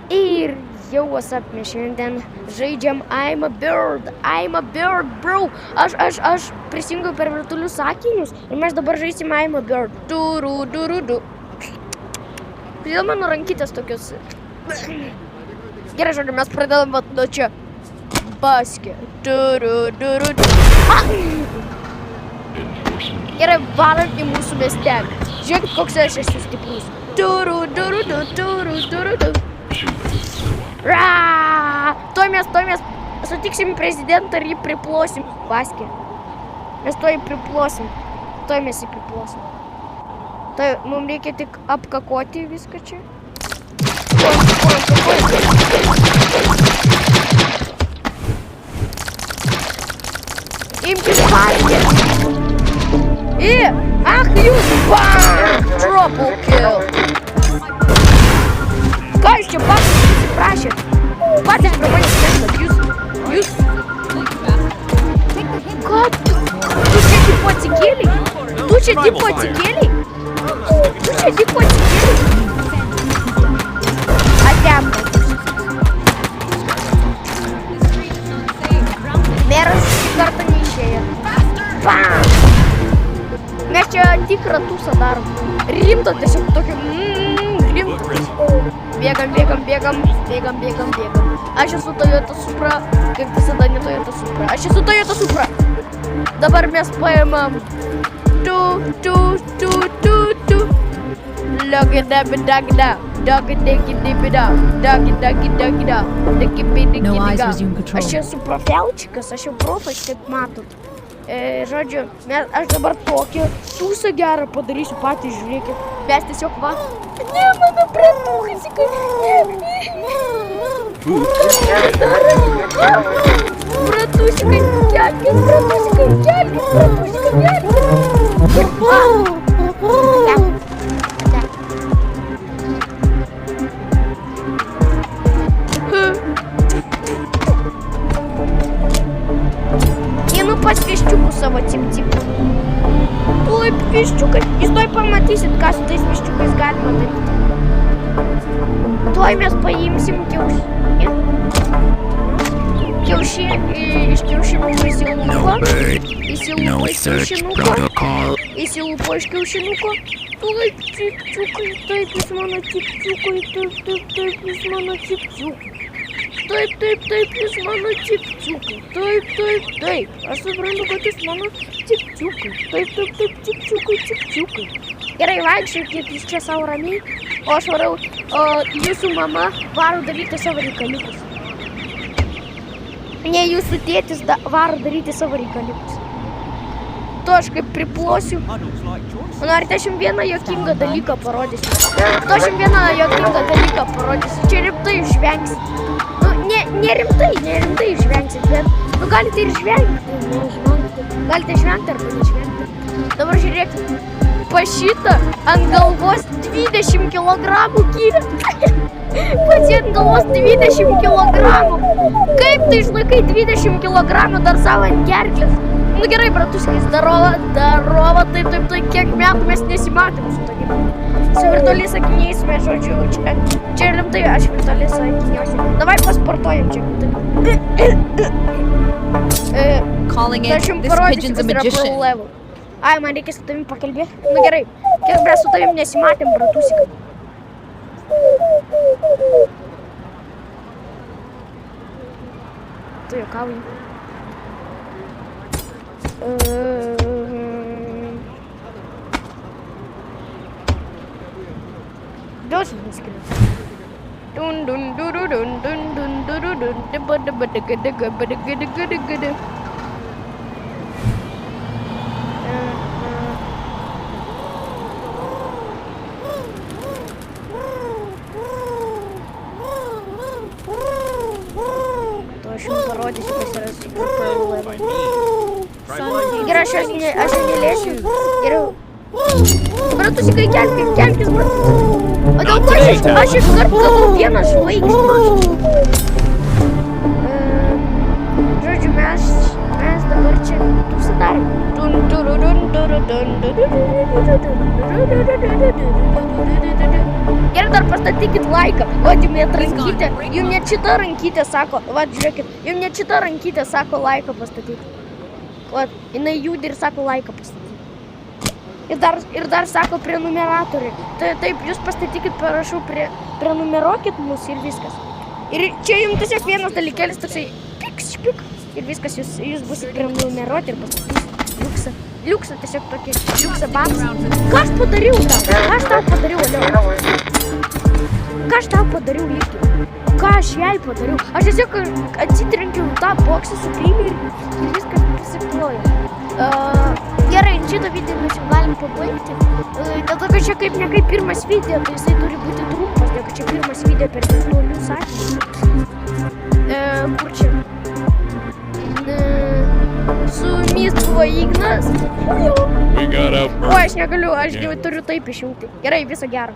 Ir jau WhatsApp mes šiandien žaidžiam I'm a bird, bro. Aš prisijungiau per virtualius sakinius ir mes dabar žaisim I'm a bird. Du. Kodėl mano rankytės tokios? Gerai, žodžiu, mes pradedam nuo čia. Baskė. Gerai, varam į mūsų miestelį. Žiūrėkit, koks aš esu stiprus. Tuoj mes sutiksim prezidentą ir jį priplosim. Baskė. Mes tuoj priplosim. Tuoj mes jį priplosim. Tai mums reikia tik apkakoti viską čia. Imkis panikė. Ach, jūs triple kill. Ką jūs čia patys įsiprašėt? Patys prie manęs nesat, jūs. Ką? Tu čia tipo atsikėlei? Atempą. Meras kartą neišėjo. Bam! Mes čia tikrą tūsą darom. Rimto tiesiog tokio, rimto. Bėgam. Aš esu Toyota Supra, kaip visada ne Toyota Supra. Aš esu Toyota Supra. Dabar mes paimam. Aš esu profelčikas, aš jau profas, kaip matot. Žodžiu, aš dabar tokį tūsą gerą padarysiu patys, žiūrėkit. Mes tiesiog va. Ne, mano bratukas, bratusikai, kelkis. Einu pas viščiukų savo cip. Tuoj viščiukai, jūs tuoj pamatysit, ką su tais viščiukais galima daryti. Tuoj mes paimsim iš kiaušinukų įsilupo iš kiaušinuko. Tuoj cipčiukai, taip jūs mano cipčiukai, taip jūs mano cipčiukai. Taip, jūs mano cipčiukai, taip. Aš suprantu, kad jūs mano cipčiukai. Taip, cipčiukai. Gerai, vaikščiokit jūs čia savo ramiai, o aš varau, jūsų mama varo daryti savo reikaliukus. Ne, jūsų tėtis varo daryti savo reikaliukus. Tu aš kaip priplosiu. Norite, aš jums vieną jokingą dalyką parodysiu. Čia rimtai išvengsit. Nerimtai išvengsit, bet galite ir išvengti. Galite išvengti arba neišvengti. Dabar žiūrėkit, pašitą ant galvos 20 kilogramų kyrė. Pats ant galvos 20 kilogramų. Kaip tai išlaikai 20 kilogramų dar savo ant gerklės? Nu gerai, bratuskais, darova, taip, kiek metų mes nesimatėm su tokiu. Su virtualiais akiniais mes, žodžiu, čia rimtai aš virtualiais akiniuosi. Davai pasportuojam čia. Aš jums parodysiu, kas yra pro level. Ai, man reikia su tavim pakalbėti. Nu gerai, kiek mes su tavim nesimatėm, bratusikai. Tu juokauji. Dos meskipun. Aš jums parodysiu, kas yra super pro level. Gerai, aš nelėsiu. Gerai. Bratusikai, kelkis, bratusikai. O dėl ko aš iškart gavau vieną žvaigždę. Žodžiu, mes dabar čia susidarom. Ir dar pastatykit laiką. Vat jums net rankytė. Jums net šita rankytė sako. Vat žiūrėkit. Jums net šita rankytė sako laiką pastatyti. Vat, jinai judi ir sako laiką pastatyti. Ir dar sako prenumeratoriai. Taip, jūs pastatykit, parašau, prenumeruokit mus ir viskas. Ir čia jums tiesiog vienas dalykėlis toksai piks, špik. Ir viskas, jūs busit prenumeruoti ir pastatysit liuksą, tiesiog tokį liuksą babsą. Ką aš padariau tau? Ką aš tau padariau, Alio? Ką aš tau padariau, Lygi? Ką aš jai padariau? Aš tiesiog atsitrenkiau tą boksą su peiliu ir viskas pasiplojo. Gerai, šitą video mes jau galim pabaigti. Dėl to, kad čia kaip ne kaip pirmas video, tai jisai turi būti trumpas, dėl kad čia pirmas video per 7 sakinių. Kur čia? Su jumis buvo Ignas. O, aš negaliu, aš jau turiu taip išjungti. Gerai, viso gero.